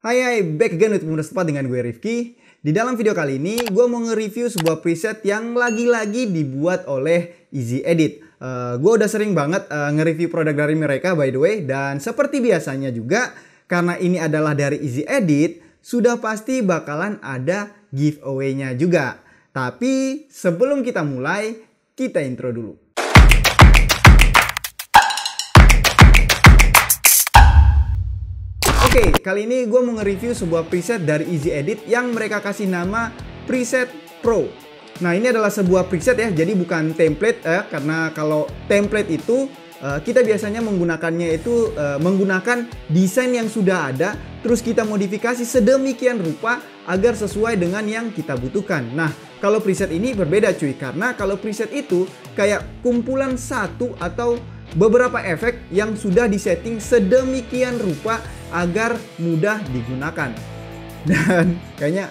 Hai, back again with Pemuda Setepat dengan gue Rifki. Di dalam video kali ini, gue mau nge-review sebuah preset yang lagi-lagi dibuat oleh Easy Edit. Gue udah sering banget nge-review produk dari mereka by the way. Dan seperti biasanya juga, karena ini adalah dari Easy Edit, sudah pasti bakalan ada giveaway-nya juga. Tapi sebelum kita mulai, kita intro dulu. Oke, kali ini gue mau nge-review sebuah preset dari Easy Edit yang mereka kasih nama Preset Pro. Nah, ini adalah sebuah preset ya, jadi bukan template karena kalau template itu kita biasanya menggunakannya itu menggunakan desain yang sudah ada, terus kita modifikasi sedemikian rupa agar sesuai dengan yang kita butuhkan. Nah, kalau preset ini berbeda cuy, karena kalau preset itu kayak kumpulan satu atau beberapa efek yang sudah disetting sedemikian rupa agar mudah digunakan. Dan kayaknya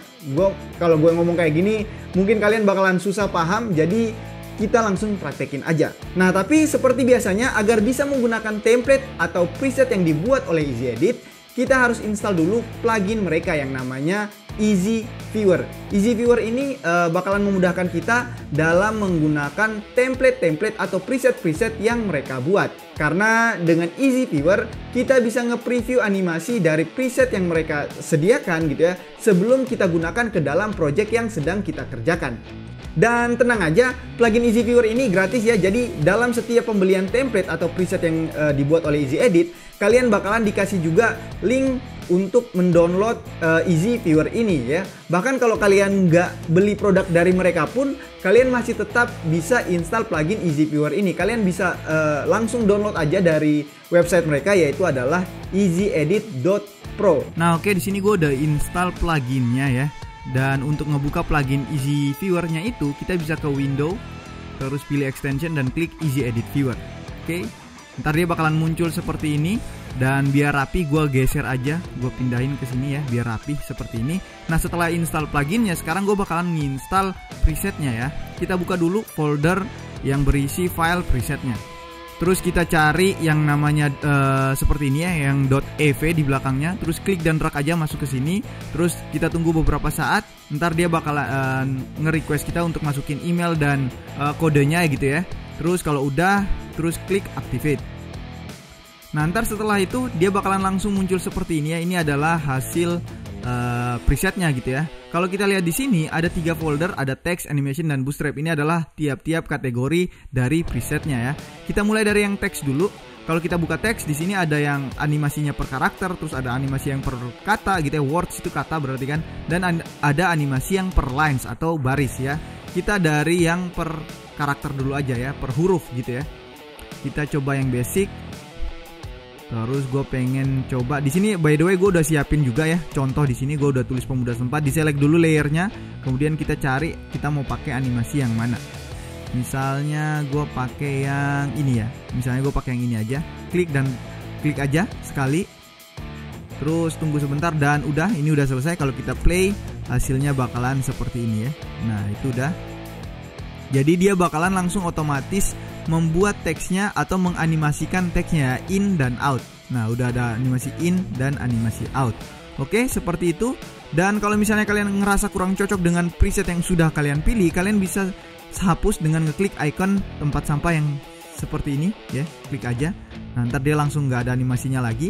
kalau gue ngomong kayak gini mungkin kalian bakalan susah paham, jadi kita langsung praktekin aja. Nah, tapi seperti biasanya agar bisa menggunakan template atau preset yang dibuat oleh Easy Edit, kita harus install dulu plugin mereka yang namanya Easy Viewer. Easy Viewer ini bakalan memudahkan kita dalam menggunakan template-template atau preset-preset yang mereka buat. Karena dengan Easy Viewer kita bisa nge-preview animasi dari preset yang mereka sediakan gitu ya, sebelum kita gunakan ke dalam project yang sedang kita kerjakan. Dan tenang aja, plugin Easy Viewer ini gratis ya. Jadi dalam setiap pembelian template atau preset yang dibuat oleh Easy Edit, kalian bakalan dikasih juga link untuk mendownload Easy Viewer ini ya. Bahkan kalau kalian nggak beli produk dari mereka pun, kalian masih tetap bisa install plugin Easy Viewer ini. Kalian bisa langsung download aja dari website mereka, yaitu adalah easyedit.pro. Nah, oke, di sini gue udah install pluginnya ya. Dan untuk ngebuka plugin Easy Viewer-nya itu, kita bisa ke Window, terus pilih Extension dan klik Easy Edit Viewer. Oke, ntar dia bakalan muncul seperti ini. Dan biar rapi, gue geser aja, gue pindahin ke sini ya, biar rapi seperti ini. Nah, setelah install pluginnya, sekarang gue bakalan nginstal presetnya ya. Kita buka dulu folder yang berisi file presetnya. Terus kita cari yang namanya seperti ini ya, yang .ev di belakangnya. Terus klik dan drag aja masuk ke sini. Terus kita tunggu beberapa saat. Ntar dia bakalan nge-request kita untuk masukin email dan kodenya gitu ya. Terus kalau udah, terus klik activate. Nah, ntar setelah itu dia bakalan langsung muncul seperti ini ya. Ini adalah hasil presetnya gitu ya. Kalau kita lihat di sini ada 3 folder, ada text, animation, dan bootstrap. Ini adalah tiap-tiap kategori dari presetnya ya. Kita mulai dari yang text dulu. Kalau kita buka teks, di sini ada yang animasinya per karakter, terus ada animasi yang per kata gitu ya. Words itu kata berarti kan. Dan ada animasi yang per lines atau baris ya. Kita dari yang per karakter dulu aja ya, per huruf gitu ya. Kita coba yang basic. Terus gue pengen coba di sini, by the way gue udah siapin juga ya contoh. Di sini gue udah tulis Pemuda Setempat, diselect dulu layernya, kemudian kita cari kita mau pakai animasi yang mana. Misalnya gue pakai yang ini ya, misalnya gue pakai yang ini aja. Klik dan klik aja sekali, terus tunggu sebentar dan udah, ini udah selesai. Kalau kita play, hasilnya bakalan seperti ini ya. Nah, itu udah. Jadi dia bakalan langsung otomatis membuat teksnya atau menganimasikan teksnya in dan out. Nah, udah ada animasi in dan animasi out. Oke, seperti itu. Dan kalau misalnya kalian ngerasa kurang cocok dengan preset yang sudah kalian pilih, kalian bisa hapus dengan ngeklik icon tempat sampah yang seperti ini ya. Klik aja. Nah, ntar dia langsung nggak ada animasinya lagi.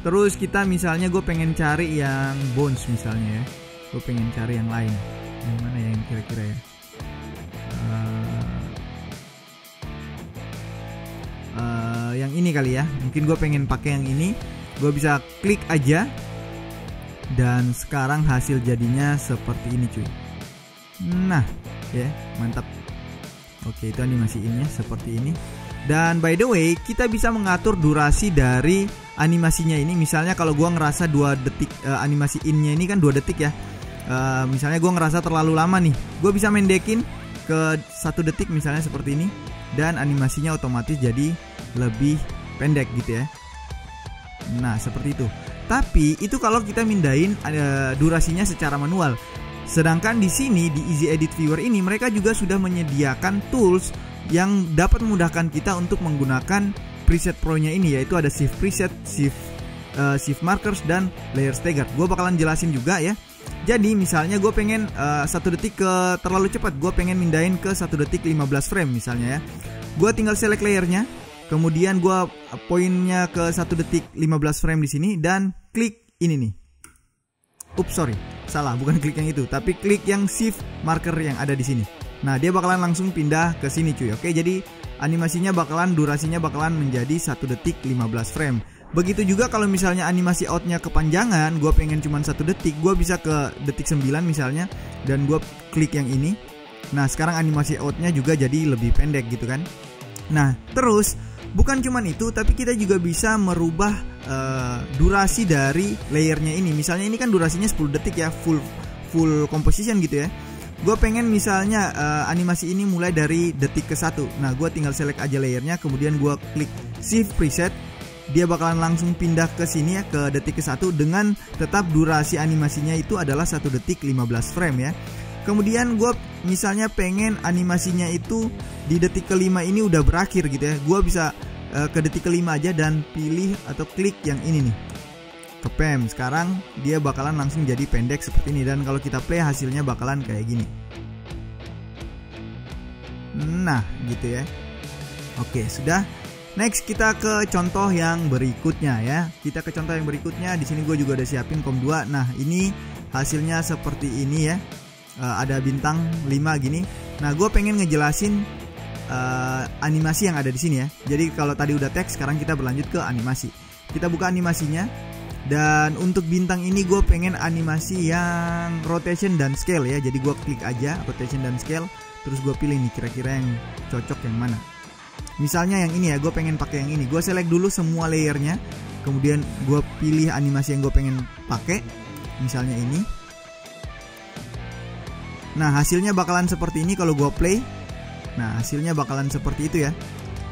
Terus kita misalnya gue pengen cari yang bones misalnya ya. Gue pengen cari yang lain. Yang mana ya yang kira-kira ya? Yang ini kali ya, mungkin gue pengen pakai yang ini. Gue bisa klik aja dan sekarang hasil jadinya seperti ini cuy. Nah ya, mantap. Oke, itu animasi innya seperti ini. Dan by the way, kita bisa mengatur durasi dari animasinya ini. Misalnya kalau gue ngerasa 2 detik, animasi innya ini kan 2 detik ya. Misalnya gue ngerasa terlalu lama nih, gue bisa mendekin ke 1 detik misalnya seperti ini. Dan animasinya otomatis jadi lebih pendek gitu ya. Nah, seperti itu. Tapi itu kalau kita mindahin durasinya secara manual. Sedangkan di sini di Easy Edit Viewer ini mereka juga sudah menyediakan tools yang dapat memudahkan kita untuk menggunakan preset Pro-nya ini, yaitu ada Shift Preset, Shift shift markers dan layer stagger. Gue bakalan jelasin juga ya. Jadi misalnya gue pengen 1 detik terlalu cepat, gue pengen mindahin ke 1 detik 15 frame misalnya ya. Gue tinggal select layernya, kemudian gue poinnya ke 1 detik 15 frame di sini dan klik ini nih. Ups, sorry, salah, bukan klik yang itu, tapi klik yang shift marker yang ada di sini. Nah, dia bakalan langsung pindah ke sini cuy. Oke, jadi animasinya durasinya bakalan menjadi 1 detik 15 frame. Begitu juga kalau misalnya animasi outnya kepanjangan, gue pengen cuma 1 detik, gue bisa ke detik 9 misalnya, dan gue klik yang ini. Nah, sekarang animasi outnya juga jadi lebih pendek gitu kan. Nah, terus bukan cuma itu, tapi kita juga bisa merubah durasi dari layernya ini. Misalnya ini kan durasinya 10 detik ya, full composition gitu ya. Gue pengen misalnya animasi ini mulai dari detik ke 1. Nah, gue tinggal select aja layernya, kemudian gue klik shift preset. Dia bakalan langsung pindah ke sini ya, ke detik ke 1, dengan tetap durasi animasinya itu adalah 1 detik 15 frame ya. Kemudian gue misalnya pengen animasinya itu di detik ke-5 ini udah berakhir gitu ya. Gue bisa ke detik ke-5 aja dan pilih atau klik yang ini nih, kepem. Sekarang dia bakalan langsung jadi pendek seperti ini, dan kalau kita play hasilnya bakalan kayak gini. Nah gitu ya. Oke, sudah. Next kita ke contoh yang berikutnya ya. Kita ke contoh yang berikutnya. Di sini gue juga udah siapin COM 2. Nah, ini hasilnya seperti ini ya. Ada bintang 5 gini. Nah, gue pengen ngejelasin animasi yang ada di sini ya. Jadi kalau tadi udah teks, sekarang kita berlanjut ke animasi. Kita buka animasinya. Dan untuk bintang ini gue pengen animasi yang rotation dan scale ya. Jadi gue klik aja rotation dan scale, terus gue pilih nih kira-kira yang cocok yang mana. Misalnya yang ini ya, gue pengen pakai yang ini. Gue select dulu semua layernya, kemudian gue pilih animasi yang gue pengen pakai. Misalnya ini. Nah, hasilnya bakalan seperti ini kalau gue play. Nah, hasilnya bakalan seperti itu ya.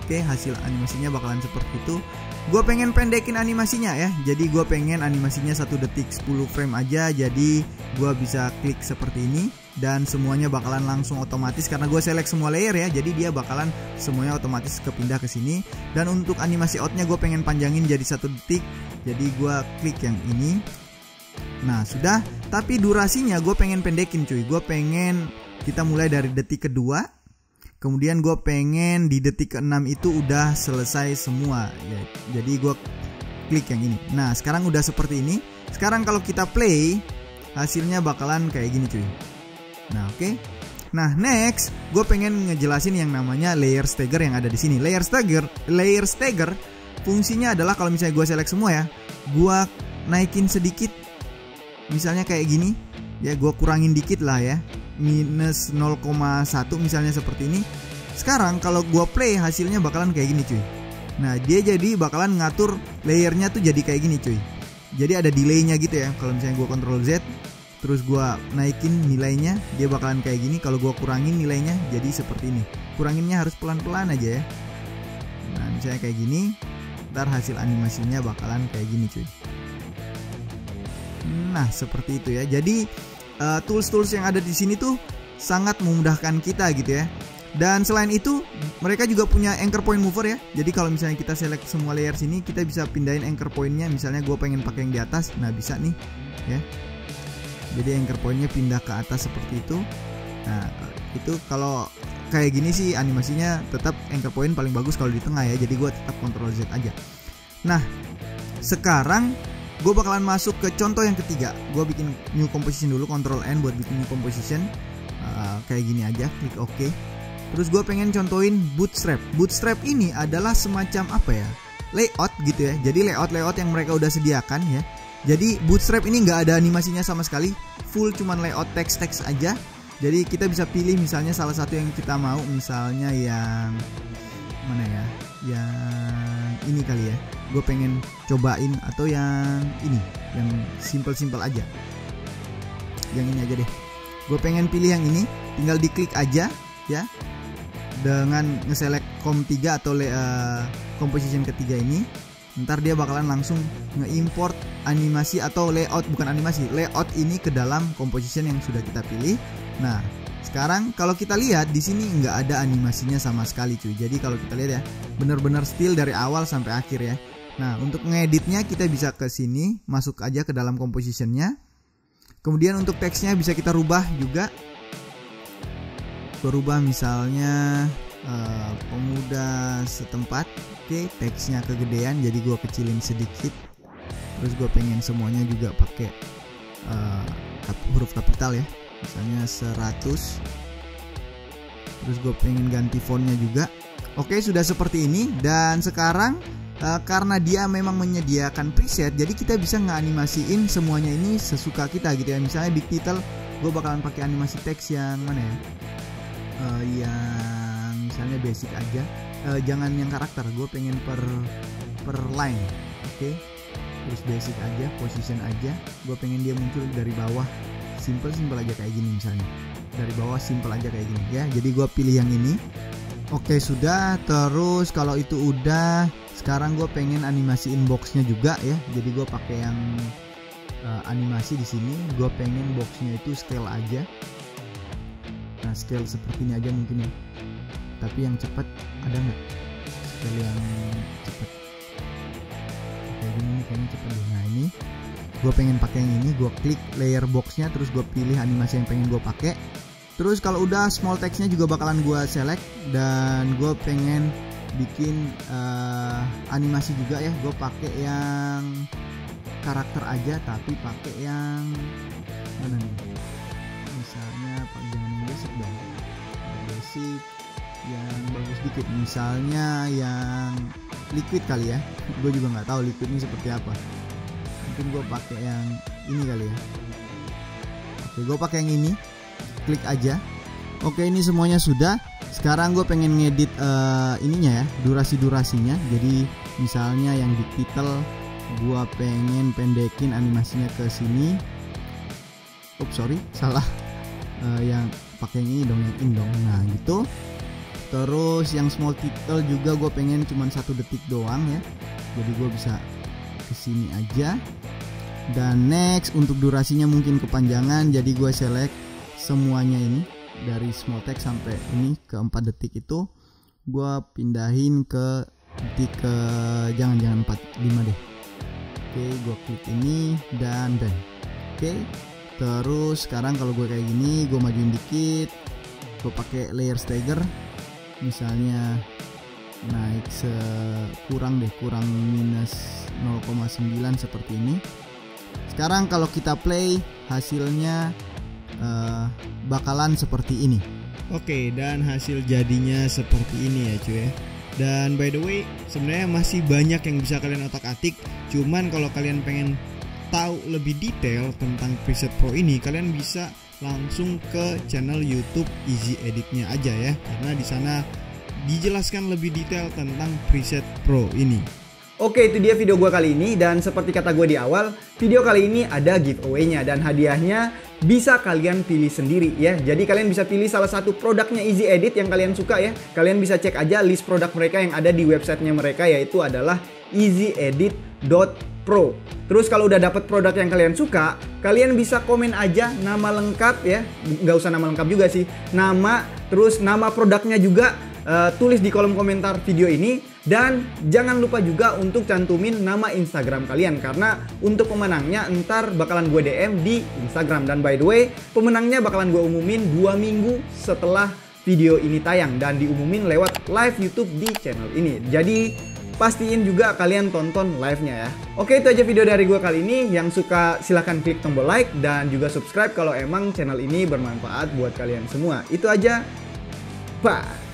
Oke, hasil animasinya bakalan seperti itu. Gue pengen pendekin animasinya ya. Jadi gue pengen animasinya 1 detik 10 frame aja. Jadi gue bisa klik seperti ini, dan semuanya bakalan langsung otomatis karena gue select semua layer ya. Jadi dia bakalan semuanya otomatis kepindah ke sini. Dan untuk animasi outnya gue pengen panjangin jadi 1 detik. Jadi gue klik yang ini. Nah sudah. Tapi durasinya gue pengen pendekin cuy. Gue pengen kita mulai dari detik kedua, kemudian gue pengen di detik ke-6 itu udah selesai semua ya. Jadi gue klik yang ini. Nah sekarang udah seperti ini. Sekarang kalau kita play, hasilnya bakalan kayak gini cuy. Nah oke. Nah next, gue pengen ngejelasin yang namanya layer stagger yang ada di sini. Layer stagger fungsinya adalah kalau misalnya gue select semua ya, gue naikin sedikit, misalnya kayak gini ya, gue kurangin dikit lah ya, minus 0,1 misalnya seperti ini. Sekarang kalau gue play, hasilnya bakalan kayak gini cuy. Nah dia jadi bakalan ngatur layernya tuh jadi kayak gini cuy. Jadi ada delaynya gitu ya. Kalau misalnya gue Ctrl Z, terus gue naikin nilainya, dia bakalan kayak gini. Kalau gue kurangin nilainya jadi seperti ini. Kuranginnya harus pelan-pelan aja ya. Nah misalnya kayak gini, ntar hasil animasinya bakalan kayak gini cuy. Nah seperti itu ya. Jadi tools-tools yang ada di sini tuh sangat memudahkan kita gitu ya. Dan selain itu mereka juga punya anchor point mover ya. Jadi kalau misalnya kita select semua layer sini, kita bisa pindahin anchor pointnya. Misalnya gue pengen pakai yang di atas, nah bisa nih ya. Jadi anchor pointnya pindah ke atas seperti itu. Nah itu kalau kayak gini sih animasinya tetap anchor point paling bagus kalau di tengah ya. Jadi gue tetap Ctrl Z aja. Nah sekarang gue bakalan masuk ke contoh yang ketiga. Gue bikin new composition dulu, Ctrl N buat bikin new composition. Kayak gini aja, klik OK. Terus gue pengen contohin bootstrap. Bootstrap ini adalah semacam apa ya, layout gitu ya. Jadi layout yang mereka udah sediakan ya. Jadi bootstrap ini nggak ada animasinya sama sekali, full cuman layout teks aja. Jadi kita bisa pilih misalnya salah satu yang kita mau, misalnya yang mana ya, yang ini kali ya. Gue pengen cobain, atau yang ini, yang simple aja. Yang ini aja deh. Gue pengen pilih yang ini, tinggal diklik aja ya. Dengan nge-select COM 3 atau composition ketiga ini, ntar dia bakalan langsung nge-import animasi atau layout, bukan animasi, layout ini ke dalam composition yang sudah kita pilih. Nah sekarang kalau kita lihat di sini nggak ada animasinya sama sekali cuy. Jadi kalau kita lihat ya, bener-bener still dari awal sampai akhir ya. Nah, untuk ngeditnya kita bisa ke sini, masuk aja ke dalam compositionnya. Kemudian untuk teksnya bisa kita rubah juga. Gue rubah misalnya pemuda setempat. Oke, teksnya kegedean jadi gue kecilin sedikit. Terus gue pengen semuanya juga pakai huruf kapital ya, misalnya 100. Terus gue pengen ganti fontnya juga. Oke, sudah seperti ini. Dan sekarang karena dia memang menyediakan preset, jadi kita bisa ngeanimasiin semuanya ini sesuka kita gitu ya. Misalnya big title, gue bakalan pakai animasi teks yang mana ya, yang misalnya basic aja, jangan yang karakter, gue pengen per line. Oke, terus basic aja, position aja, gue pengen dia muncul dari bawah, simple aja kayak gini. Misalnya dari bawah simple aja kayak gini ya, jadi gue pilih yang ini. Oke, sudah. Terus kalau itu udah, sekarang gue pengen animasi inboxnya juga ya. Jadi gue pakai yang animasi di sini. Gue pengen boxnya itu scale aja. Nah, scale seperti ini aja mungkin ya. Tapi yang cepat ada nggak? Scale yang cepat. Kayak gini nih, kayaknya cepat deh. Nah, ini gue pengen pakai yang ini. Gue klik layer boxnya, terus gue pilih animasi yang pengen gue pakai. Terus kalau udah small textnya juga bakalan gue select, dan gue pengen bikin animasi juga ya. Gue pakai yang karakter aja, tapi pakai yang mana nih? Misalnya jangan yang basic dong, basic yang bagus dikit. Misalnya yang liquid kali ya. Gue juga nggak tahu liquid ini seperti apa. Mungkin gue pakai yang ini kali ya. Oke, gue pakai yang ini. Klik aja. Oke, ini semuanya sudah. Sekarang gue pengen ngedit ininya ya, durasinya. Jadi misalnya yang big title, gue pengen pendekin animasinya ke sini. Sorry, salah. Yang pakai yang ini dong, yang in dong. Nah gitu. Terus yang small title juga gue pengen cuman 1 detik doang ya. Jadi gue bisa ke sini aja. Dan next, untuk durasinya mungkin kepanjangan, jadi gue select semuanya ini dari small text sampai ini ke 4 detik itu gue pindahin ke detik ke jangan 4-5 deh. Oke, gue klik ini dan done. Oke, terus sekarang kalau gue kayak gini, gue majuin dikit, gue pakai layer stagger, misalnya naik kurang minus 0,9 seperti ini. Sekarang kalau kita play, hasilnya bakalan seperti ini. Oke, dan hasil jadinya seperti ini ya cuy ya. Dan by the way, sebenarnya masih banyak yang bisa kalian otak-atik. Cuman kalau kalian pengen tahu lebih detail tentang preset pro ini, kalian bisa langsung ke channel YouTube Easy Editnya aja ya, karena di sana dijelaskan lebih detail tentang preset pro ini. Oke, itu dia video gue kali ini, dan seperti kata gue di awal, video kali ini ada giveaway-nya dan hadiahnya bisa kalian pilih sendiri ya. Jadi kalian bisa pilih salah satu produknya Easy Edit yang kalian suka ya. Kalian bisa cek aja list produk mereka yang ada di websitenya mereka, yaitu adalah easyedit.pro. Terus kalau udah dapet produk yang kalian suka, kalian bisa komen aja nama lengkap ya. Nggak usah nama lengkap juga sih, nama, terus nama produknya juga. Tulis di kolom komentar video ini, dan jangan lupa juga untuk cantumin nama Instagram kalian, karena untuk pemenangnya ntar bakalan gue DM di Instagram. Dan by the way, pemenangnya bakalan gue umumin 2 minggu setelah video ini tayang, dan diumumin lewat live YouTube di channel ini. Jadi pastiin juga kalian tonton live-nya ya. Oke, itu aja video dari gue kali ini. Yang suka silahkan klik tombol like dan juga subscribe kalau emang channel ini bermanfaat buat kalian semua. Itu aja. Bye.